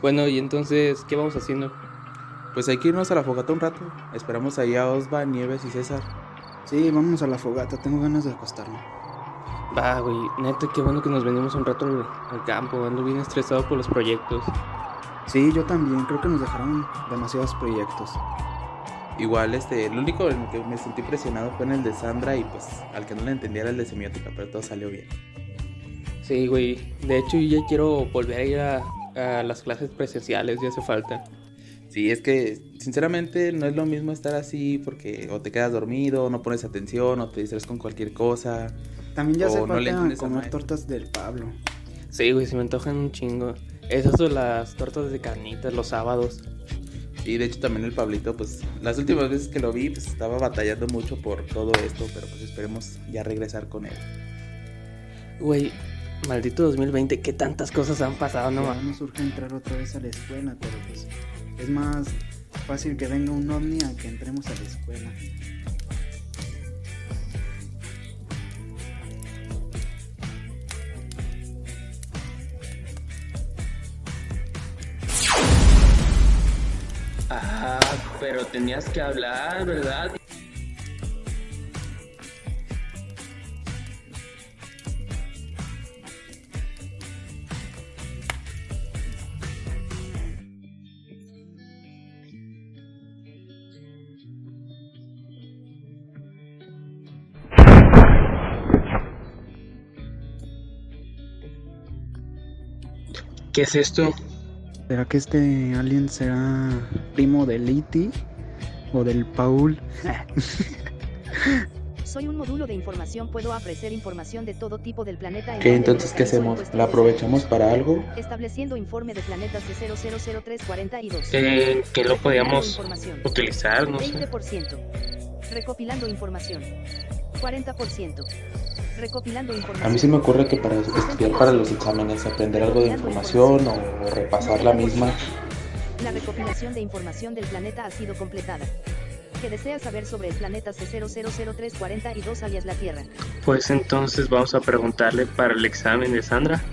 Bueno, y entonces, ¿qué vamos haciendo? Pues hay que irnos a la fogata un rato. Esperamos ahí a Osva, Nieves y César. Sí, vámonos a la fogata, tengo ganas de acostarme. Va, güey, neta, qué bueno que nos venimos un rato al campo, ando bien estresado por los proyectos. Sí, yo también, creo que nos dejaron demasiados proyectos. Igual, el único en el que me sentí presionado fue en el de Sandra y pues al que no le entendía era el de semiótica, pero todo salió bien. Sí, güey, de hecho yo ya quiero volver a ir a las clases presenciales, ya hace falta. Sí, es que sinceramente no es lo mismo estar así porque o te quedas dormido, o no pones atención, o te distraes con cualquier cosa, También ya hace o no le falta entiendes al comer maestro. tortas del Pablo. Sí, güey, se me antojan un chingo. Esas son las tortas de carnitas los sábados. Y de hecho también el Pablito, pues las últimas veces que lo vi, pues estaba batallando mucho por todo esto, pero pues esperemos ya regresar con él. Güey, maldito 2020, qué tantas cosas han pasado, no Ya mames. nos urge entrar otra vez a la escuela, pero pues es más fácil que venga un ovni a que entremos a la escuela. Ah, pero tenías que hablar, ¿verdad? ¿Qué es esto? ¿Será que este alien será primo del E.T. o del Paul? Soy un módulo de información, puedo ofrecer información de todo tipo del planeta. En ¿Qué donde me entonces qué localizo en hacemos? cuestión ¿La de aprovechamos segundos. para algo? Estableciendo informe de planetas de 000342. Que lo Recopilando podíamos información. utilizar, no sé. 20%. Recopilando información. 40%. Recopilando información. A mí se me ocurre que para estudiar para los exámenes, aprender algo de información o repasar la misma. La recopilación de información del planeta ha sido completada. ¿Qué deseas saber sobre el planeta C000342 alias la Tierra? Pues entonces vamos a preguntarle para el examen de Sandra.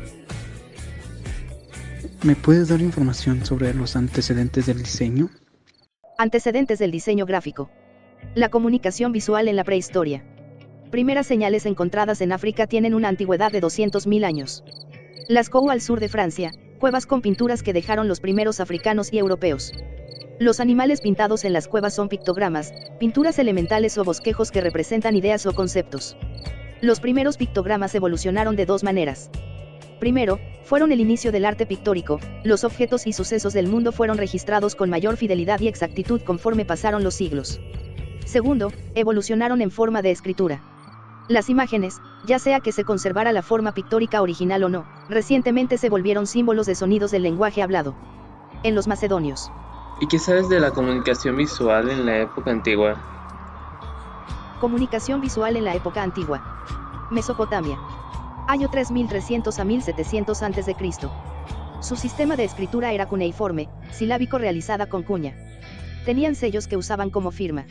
¿Me puedes dar información sobre los antecedentes del diseño? Antecedentes del diseño gráfico. La comunicación visual en la prehistoria. Primeras señales encontradas en África tienen una antigüedad de 200.000 años. Lascaux al sur de Francia, cuevas con pinturas que dejaron los primeros africanos y europeos. Los animales pintados en las cuevas son pictogramas, pinturas elementales o bosquejos que representan ideas o conceptos. Los primeros pictogramas evolucionaron de dos maneras. Primero, fueron el inicio del arte pictórico, los objetos y sucesos del mundo fueron registrados con mayor fidelidad y exactitud conforme pasaron los siglos. Segundo, evolucionaron en forma de escritura. Las imágenes, ya sea que se conservara la forma pictórica original o no, recientemente se volvieron símbolos de sonidos del lenguaje hablado. En los macedonios. ¿Y qué sabes de la comunicación visual en la época antigua? Comunicación visual en la época antigua. Mesopotamia. Año 3300 a 1700 a.C. Su sistema de escritura era cuneiforme, silábico realizada con cuña. Tenían sellos que usaban como firma.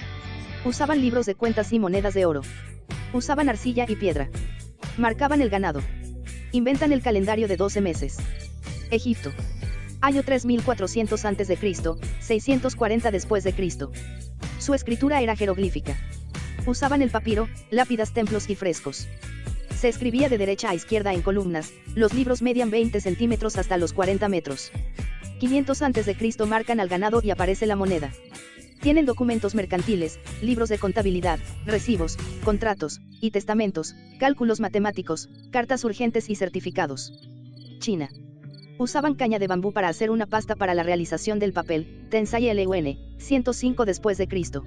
Usaban libros de cuentas y monedas de oro. Usaban arcilla y piedra. Marcaban el ganado. Inventan el calendario de 12 meses. Egipto. Año 3400 a.C., 640 después de Cristo. Su escritura era jeroglífica. Usaban el papiro, lápidas, templos y frescos. Se escribía de derecha a izquierda en columnas, los libros median 20 centímetros hasta los 40 metros. 500 a.C. marcan al ganado y aparece la moneda. Tienen documentos mercantiles, libros de contabilidad, recibos, contratos, y testamentos, cálculos matemáticos, cartas urgentes y certificados. China. Usaban caña de bambú para hacer una pasta para la realización del papel, Tensai Lun, 105 después de Cristo.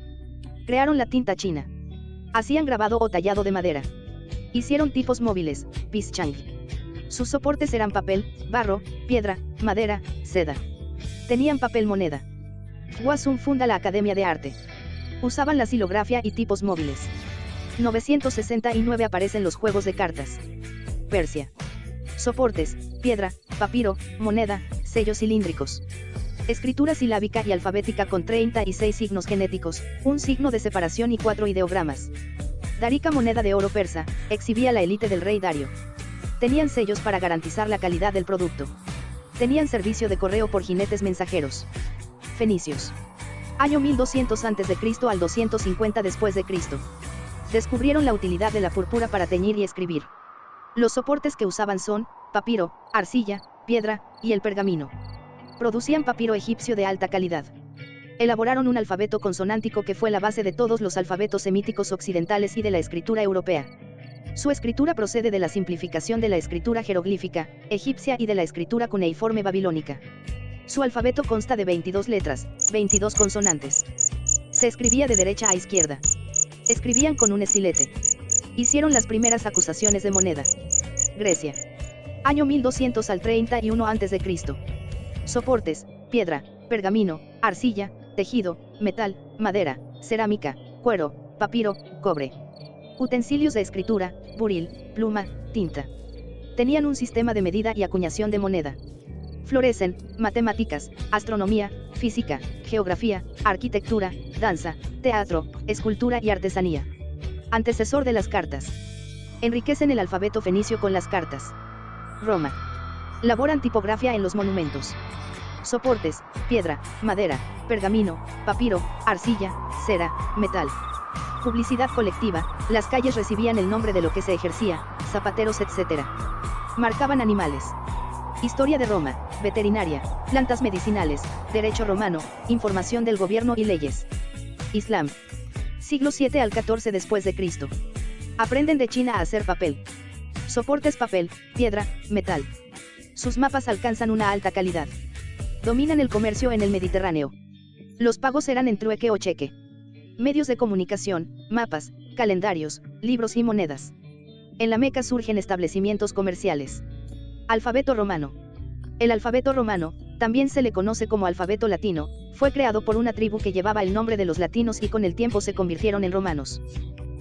Crearon la tinta china. Hacían grabado o tallado de madera. Hicieron tipos móviles, Pischang. Sus soportes eran papel, barro, piedra, madera, seda. Tenían papel moneda. Hwasong funda la Academia de Arte. Usaban la xilografía y tipos móviles. 969 aparecen los juegos de cartas. Persia. Soportes, piedra, papiro, moneda, sellos cilíndricos. Escritura silábica y alfabética con 36 signos genéticos, un signo de separación y 4 ideogramas. Dárica, moneda de oro persa, exhibía la élite del rey Dario. Tenían sellos para garantizar la calidad del producto. Tenían servicio de correo por jinetes mensajeros. Fenicios. Año 1200 a.C. al 250 después de Cristo. Descubrieron la utilidad de la púrpura para teñir y escribir. Los soportes que usaban son papiro, arcilla, piedra y el pergamino. Producían papiro egipcio de alta calidad. Elaboraron un alfabeto consonántico que fue la base de todos los alfabetos semíticos occidentales y de la escritura europea. Su escritura procede de la simplificación de la escritura jeroglífica egipcia y de la escritura cuneiforme babilónica. Su alfabeto consta de 22 letras, 22 consonantes. Se escribía de derecha a izquierda. Escribían con un estilete. Hicieron las primeras acusaciones de moneda. Grecia. Año 1200 al 31 a.C. Soportes: piedra, pergamino, arcilla, tejido, metal, madera, cerámica, cuero, papiro, cobre. Utensilios de escritura: buril, pluma, tinta. Tenían un sistema de medida y acuñación de moneda. Florecen matemáticas, astronomía, física, geografía, arquitectura, danza, teatro, escultura y artesanía. Antecesor de las cartas. Enriquecen el alfabeto fenicio con las cartas. Roma. Laboran tipografía en los monumentos. Soportes: piedra, madera, pergamino, papiro, arcilla, cera, metal. Publicidad colectiva: las calles recibían el nombre de lo que se ejercía, zapateros, etc. Marcaban animales. Historia de Roma, veterinaria, plantas medicinales, derecho romano, información del gobierno y leyes. Islam. Siglo 7 al 14 después de Cristo. Aprenden de China a hacer papel. Soportes: papel, piedra, metal. Sus mapas alcanzan una alta calidad. Dominan el comercio en el Mediterráneo. Los pagos eran en trueque o cheque. Medios de comunicación: mapas, calendarios, libros y monedas. En la Meca surgen establecimientos comerciales. Alfabeto romano. El alfabeto romano, también se le conoce como alfabeto latino, fue creado por una tribu que llevaba el nombre de los latinos y con el tiempo se convirtieron en romanos.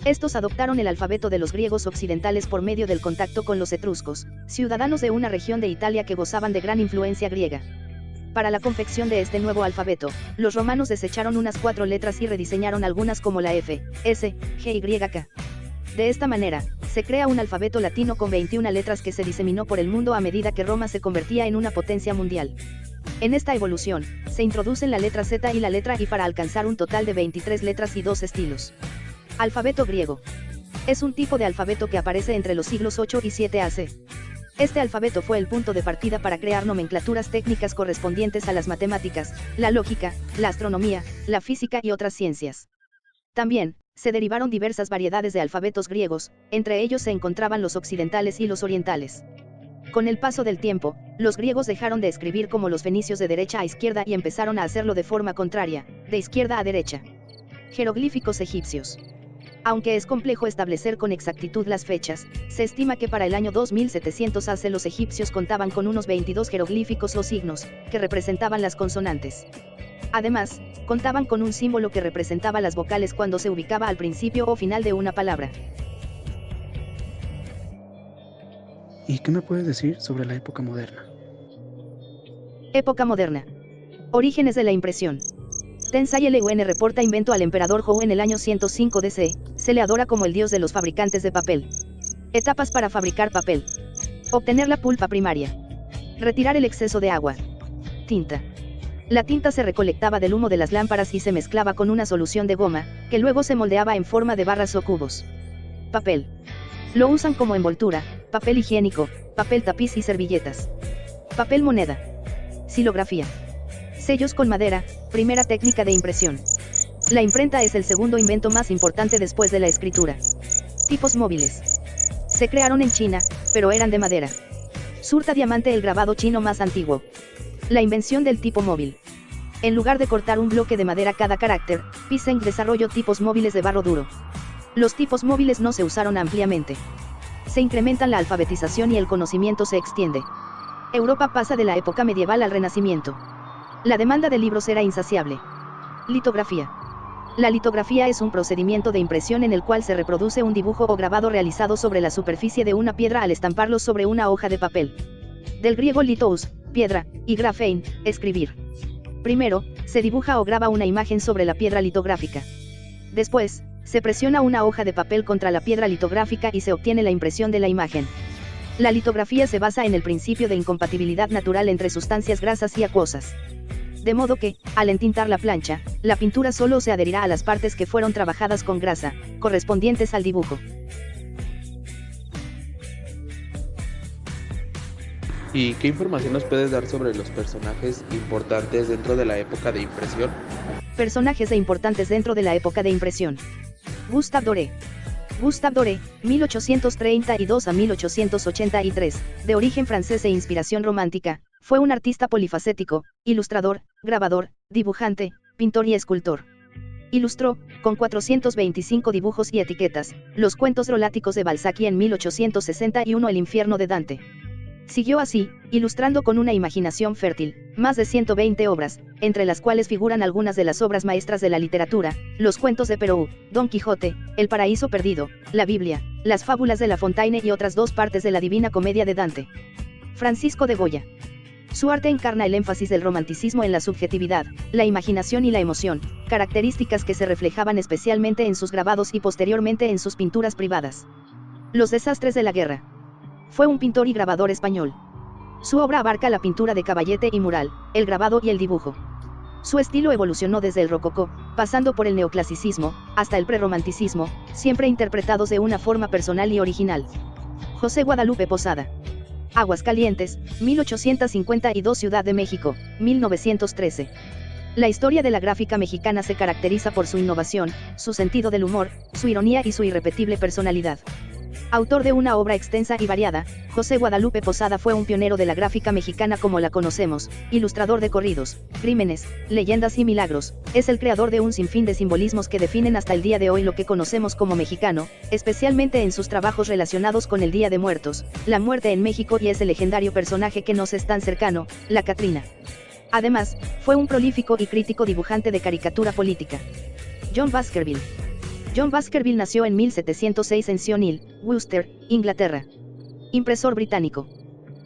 Estos adoptaron el alfabeto de los griegos occidentales por medio del contacto con los etruscos, ciudadanos de una región de Italia que gozaban de gran influencia griega. Para la confección de este nuevo alfabeto, los romanos desecharon unas 4 letras y rediseñaron algunas como la F, S, G y K. De esta manera, se crea un alfabeto latino con 21 letras que se diseminó por el mundo a medida que Roma se convertía en una potencia mundial. En esta evolución, se introducen la letra Z y la letra I para alcanzar un total de 23 letras y 2 estilos. Alfabeto griego. Es un tipo de alfabeto que aparece entre los siglos 8 y 7 AC. Este alfabeto fue el punto de partida para crear nomenclaturas técnicas correspondientes a las matemáticas, la lógica, la astronomía, la física y otras ciencias. También, se derivaron diversas variedades de alfabetos griegos, entre ellos se encontraban los occidentales y los orientales. Con el paso del tiempo, los griegos dejaron de escribir como los fenicios de derecha a izquierda y empezaron a hacerlo de forma contraria, de izquierda a derecha. Jeroglíficos egipcios. Aunque es complejo establecer con exactitud las fechas, se estima que para el año 2700 AC los egipcios contaban con unos 22 jeroglíficos o signos, que representaban las consonantes. Además, contaban con un símbolo que representaba las vocales cuando se ubicaba al principio o final de una palabra. ¿Y qué me puedes decir sobre la época moderna? Época moderna. Orígenes de la impresión. Tensai Lun reporta invento al emperador Hou en el año 105 DC, se le adora como el dios de los fabricantes de papel. Etapas para fabricar papel. Obtener la pulpa primaria. Retirar el exceso de agua. Tinta. La tinta se recolectaba del humo de las lámparas y se mezclaba con una solución de goma, que luego se moldeaba en forma de barras o cubos. Papel. Lo usan como envoltura, papel higiénico, papel tapiz y servilletas. Papel moneda. Xilografía. Sellos con madera, primera técnica de impresión. La imprenta es el segundo invento más importante después de la escritura. Tipos móviles. Se crearon en China, pero eran de madera. Surta diamante, el grabado chino más antiguo. La invención del tipo móvil. En lugar de cortar un bloque de madera cada carácter, Piseng desarrolló tipos móviles de barro duro. Los tipos móviles no se usaron ampliamente. Se incrementan la alfabetización y el conocimiento se extiende. Europa pasa de la época medieval al Renacimiento. La demanda de libros era insaciable. Litografía. La litografía es un procedimiento de impresión en el cual se reproduce un dibujo o grabado realizado sobre la superficie de una piedra al estamparlo sobre una hoja de papel. Del griego litous, piedra, y graphein, escribir. Primero, se dibuja o graba una imagen sobre la piedra litográfica. Después, se presiona una hoja de papel contra la piedra litográfica y se obtiene la impresión de la imagen. La litografía se basa en el principio de incompatibilidad natural entre sustancias grasas y acuosas. De modo que, al entintar la plancha, la pintura solo se adherirá a las partes que fueron trabajadas con grasa, correspondientes al dibujo. ¿Y qué información nos puedes dar sobre los personajes importantes dentro de la época de impresión? Personajes importantes dentro de la época de impresión. Gustave Doré. Gustave Doré, 1832 a 1883, de origen francés e inspiración romántica, fue un artista polifacético, ilustrador, grabador, dibujante, pintor y escultor. Ilustró, con 425 dibujos y etiquetas, los cuentos droláticos de Balzac y en 1861 El infierno de Dante. Siguió así, ilustrando con una imaginación fértil, más de 120 obras, entre las cuales figuran algunas de las obras maestras de la literatura, los cuentos de Perrault, Don Quijote, El paraíso perdido, la Biblia, las fábulas de La Fontaine y otras 2 partes de la Divina Comedia de Dante. Francisco de Goya. Su arte encarna el énfasis del romanticismo en la subjetividad, la imaginación y la emoción, características que se reflejaban especialmente en sus grabados y posteriormente en sus pinturas privadas. Los desastres de la guerra. Fue un pintor y grabador español. Su obra abarca la pintura de caballete y mural, el grabado y el dibujo. Su estilo evolucionó desde el rococó, pasando por el neoclasicismo, hasta el prerromanticismo, siempre interpretados de una forma personal y original. José Guadalupe Posada. Aguascalientes, 1852 Ciudad de México, 1913. La historia de la gráfica mexicana se caracteriza por su innovación, su sentido del humor, su ironía y su irrepetible personalidad. Autor de una obra extensa y variada, José Guadalupe Posada fue un pionero de la gráfica mexicana como la conocemos, ilustrador de corridos, crímenes, leyendas y milagros, es el creador de un sinfín de simbolismos que definen hasta el día de hoy lo que conocemos como mexicano, especialmente en sus trabajos relacionados con el Día de Muertos, la muerte en México y ese legendario personaje que nos es tan cercano, la Catrina. Además, fue un prolífico y crítico dibujante de caricatura política. John Baskerville. John Baskerville nació en 1706 en Sion Hill, Worcester, Inglaterra. Impresor británico.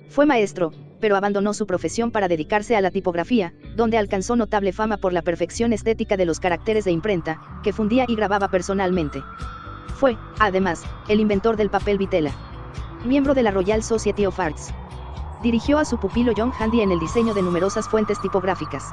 Fue maestro, pero abandonó su profesión para dedicarse a la tipografía, donde alcanzó notable fama por la perfección estética de los caracteres de imprenta, que fundía y grababa personalmente. Fue, además, el inventor del papel vitela. Miembro de la Royal Society of Arts. Dirigió a su pupilo John Handy en el diseño de numerosas fuentes tipográficas.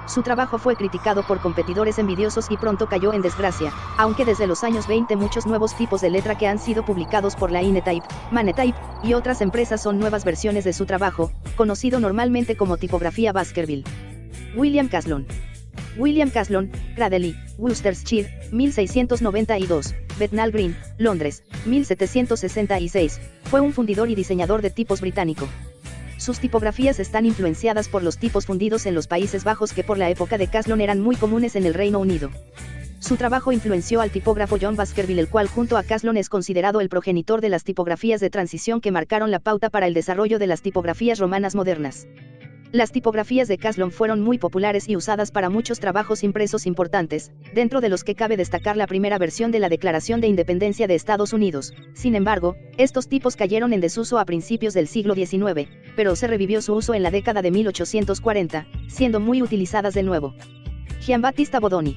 Su trabajo fue criticado por competidores envidiosos y pronto cayó en desgracia, aunque desde los años 20 muchos nuevos tipos de letra que han sido publicados por la Inetype, Manetype, y otras empresas son nuevas versiones de su trabajo, conocido normalmente como tipografía Baskerville. William Caslon. William Caslon, Cradley, Worcestershire, 1692, Bethnal Green, Londres, 1766, fue un fundidor y diseñador de tipos británico. Sus tipografías están influenciadas por los tipos fundidos en los Países Bajos que por la época de Caslon eran muy comunes en el Reino Unido. Su trabajo influenció al tipógrafo John Baskerville, el cual junto a Caslon es considerado el progenitor de las tipografías de transición que marcaron la pauta para el desarrollo de las tipografías romanas modernas. Las tipografías de Caslon fueron muy populares y usadas para muchos trabajos impresos importantes, dentro de los que cabe destacar la primera versión de la Declaración de Independencia de Estados Unidos. Sin embargo, estos tipos cayeron en desuso a principios del siglo XIX, pero se revivió su uso en la década de 1840, siendo muy utilizadas de nuevo. Giambattista Bodoni.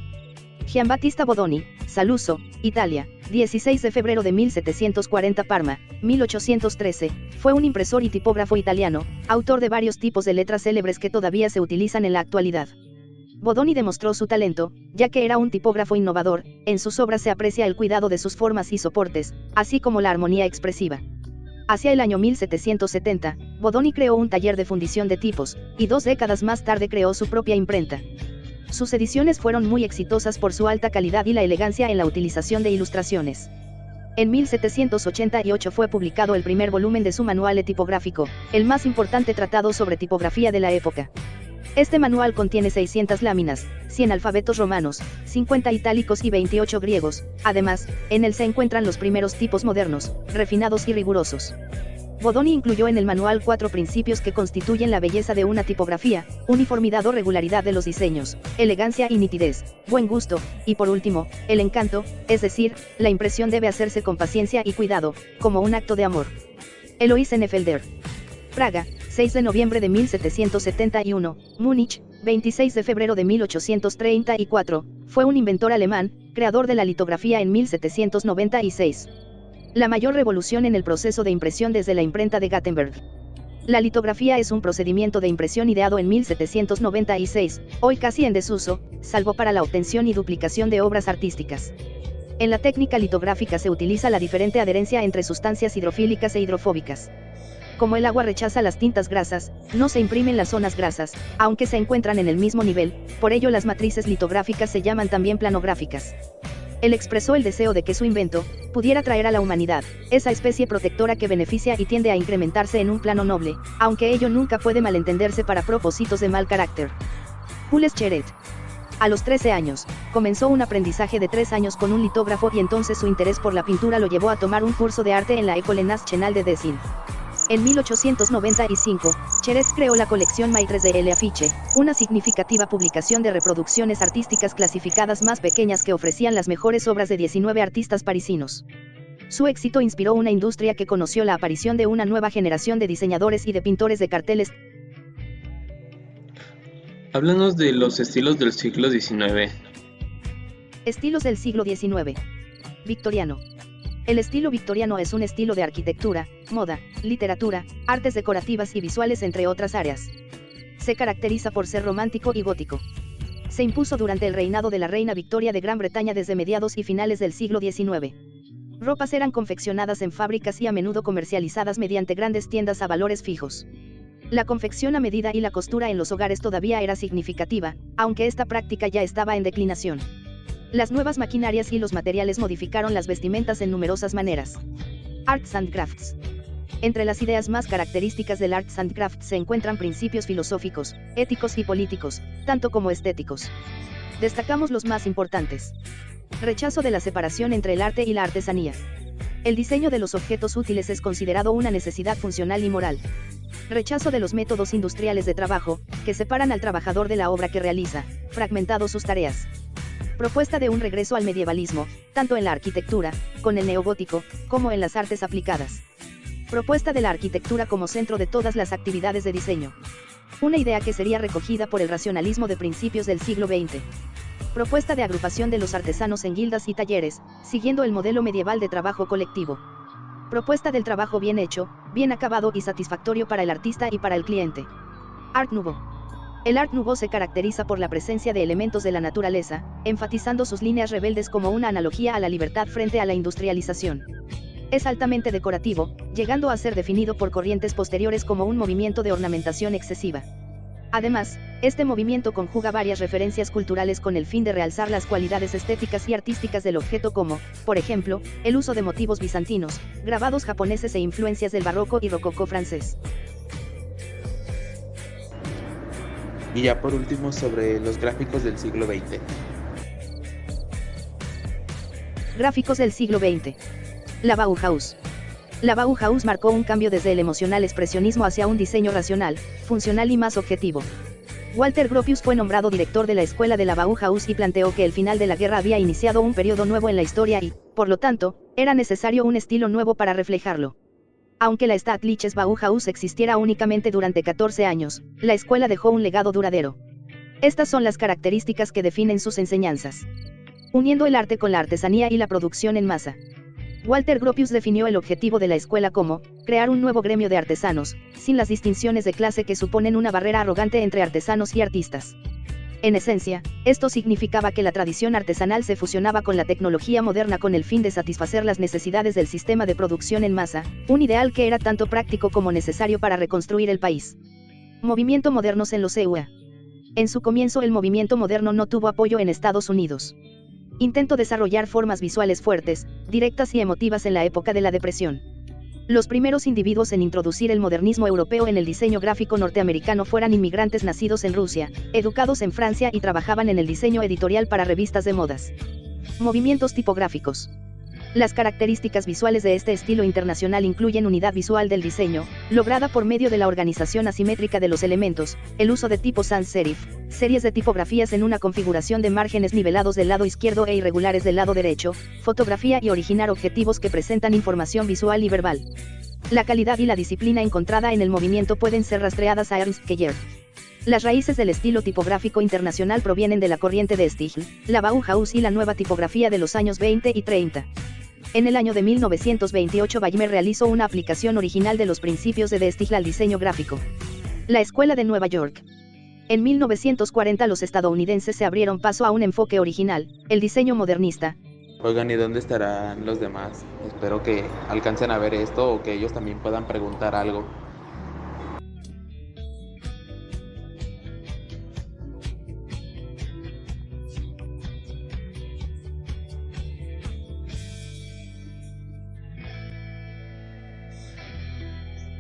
Giambattista Bodoni, Saluzzo, Italia, 16 de febrero de 1740 Parma, 1813, fue un impresor y tipógrafo italiano, autor de varios tipos de letras célebres que todavía se utilizan en la actualidad. Bodoni demostró su talento, ya que era un tipógrafo innovador, en sus obras se aprecia el cuidado de sus formas y soportes, así como la armonía expresiva. Hacia el año 1770, Bodoni creó un taller de fundición de tipos, y 2 décadas más tarde creó su propia imprenta. Sus ediciones fueron muy exitosas por su alta calidad y la elegancia en la utilización de ilustraciones. En 1788 fue publicado el primer volumen de su manual tipográfico, el más importante tratado sobre tipografía de la época. Este manual contiene 600 láminas, 100 alfabetos romanos, 50 itálicos y 28 griegos. Además, en él se encuentran los primeros tipos modernos, refinados y rigurosos. Bodoni incluyó en el manual 4 principios que constituyen la belleza de una tipografía: uniformidad o regularidad de los diseños, elegancia y nitidez, buen gusto, y por último, el encanto, es decir, la impresión debe hacerse con paciencia y cuidado, como un acto de amor. Eloise N. Felder. Praga, 6 de noviembre de 1771, Múnich, 26 de febrero de 1834, fue un inventor alemán, creador de la litografía en 1796. La mayor revolución en el proceso de impresión desde la imprenta de Gutenberg. La litografía es un procedimiento de impresión ideado en 1796, hoy casi en desuso, salvo para la obtención y duplicación de obras artísticas. En la técnica litográfica se utiliza la diferente adherencia entre sustancias hidrofílicas e hidrofóbicas. Como el agua rechaza las tintas grasas, no se imprimen las zonas grasas, aunque se encuentran en el mismo nivel, por ello las matrices litográficas se llaman también planográficas. Él expresó el deseo de que su invento pudiera traer a la humanidad esa especie protectora que beneficia y tiende a incrementarse en un plano noble, aunque ello nunca puede malentenderse para propósitos de mal carácter. Jules Cheret. A los 13 años, comenzó un aprendizaje de 3 años con un litógrafo y entonces su interés por la pintura lo llevó a tomar un curso de arte en la École Nationale de Dessin. En 1895, Cheret creó la colección Maitres de l'Affiche, una significativa publicación de reproducciones artísticas clasificadas más pequeñas que ofrecían las mejores obras de 19 artistas parisinos. Su éxito inspiró una industria que conoció la aparición de una nueva generación de diseñadores y de pintores de carteles. Háblanos de los estilos del siglo XIX. Estilos del siglo XIX. Victoriano. El estilo victoriano es un estilo de arquitectura, moda, literatura, artes decorativas y visuales entre otras áreas. Se caracteriza por ser romántico y gótico. Se impuso durante el reinado de la reina Victoria de Gran Bretaña desde mediados y finales del siglo XIX. Ropas eran confeccionadas en fábricas y a menudo comercializadas mediante grandes tiendas a valores fijos. La confección a medida y la costura en los hogares todavía era significativa, aunque esta práctica ya estaba en declinación. Las nuevas maquinarias y los materiales modificaron las vestimentas en numerosas maneras. Arts and Crafts. Entre las ideas más características del Arts and Crafts se encuentran principios filosóficos, éticos y políticos, tanto como estéticos. Destacamos los más importantes. Rechazo de la separación entre el arte y la artesanía. El diseño de los objetos útiles es considerado una necesidad funcional y moral. Rechazo de los métodos industriales de trabajo, que separan al trabajador de la obra que realiza, fragmentando sus tareas. Propuesta de un regreso al medievalismo, tanto en la arquitectura, con el neogótico, como en las artes aplicadas. Propuesta de la arquitectura como centro de todas las actividades de diseño. Una idea que sería recogida por el racionalismo de principios del siglo XX. Propuesta de agrupación de los artesanos en guildas y talleres, siguiendo el modelo medieval de trabajo colectivo. Propuesta del trabajo bien hecho, bien acabado y satisfactorio para el artista y para el cliente. Art Nouveau. El Art Nouveau se caracteriza por la presencia de elementos de la naturaleza, enfatizando sus líneas rebeldes como una analogía a la libertad frente a la industrialización. Es altamente decorativo, llegando a ser definido por corrientes posteriores como un movimiento de ornamentación excesiva. Además, este movimiento conjuga varias referencias culturales con el fin de realzar las cualidades estéticas y artísticas del objeto como, por ejemplo, el uso de motivos bizantinos, grabados japoneses e influencias del barroco y rococó francés. Y ya por último sobre los gráficos del siglo XX. Gráficos del siglo XX. La Bauhaus. La Bauhaus marcó un cambio desde el emocional expresionismo hacia un diseño racional, funcional y más objetivo. Walter Gropius fue nombrado director de la escuela de la Bauhaus y planteó que el final de la guerra había iniciado un periodo nuevo en la historia y, por lo tanto, era necesario un estilo nuevo para reflejarlo. Aunque la Staatliches Bauhaus existiera únicamente durante 14 años, la escuela dejó un legado duradero. Estas son las características que definen sus enseñanzas. Uniendo el arte con la artesanía y la producción en masa. Walter Gropius definió el objetivo de la escuela como, crear un nuevo gremio de artesanos, sin las distinciones de clase que suponen una barrera arrogante entre artesanos y artistas. En esencia, esto significaba que la tradición artesanal se fusionaba con la tecnología moderna con el fin de satisfacer las necesidades del sistema de producción en masa, un ideal que era tanto práctico como necesario para reconstruir el país. Movimiento modernos en los EUA. En su comienzo el movimiento moderno no tuvo apoyo en Estados Unidos. Intentó desarrollar formas visuales fuertes, directas y emotivas en la época de la Depresión. Los primeros individuos en introducir el modernismo europeo en el diseño gráfico norteamericano fueron inmigrantes nacidos en Rusia, educados en Francia y trabajaban en el diseño editorial para revistas de modas. Movimientos tipográficos. Las características visuales de este estilo internacional incluyen unidad visual del diseño, lograda por medio de la organización asimétrica de los elementos, el uso de tipos sans serif, series de tipografías en una configuración de márgenes nivelados del lado izquierdo e irregulares del lado derecho, fotografía y originar objetivos que presentan información visual y verbal. La calidad y la disciplina encontrada en el movimiento pueden ser rastreadas a Ernst Keller. Las raíces del estilo tipográfico internacional provienen de la corriente de Stigl, la Bauhaus y la nueva tipografía de los años 20 y 30. En el año de 1928 Ballmer realizó una aplicación original de los principios de Stigl al diseño gráfico. La Escuela de Nueva York. En 1940 los estadounidenses se abrieron paso a un enfoque original, el diseño modernista. Oigan, ¿y dónde estarán los demás? Espero que alcancen a ver esto o que ellos también puedan preguntar algo.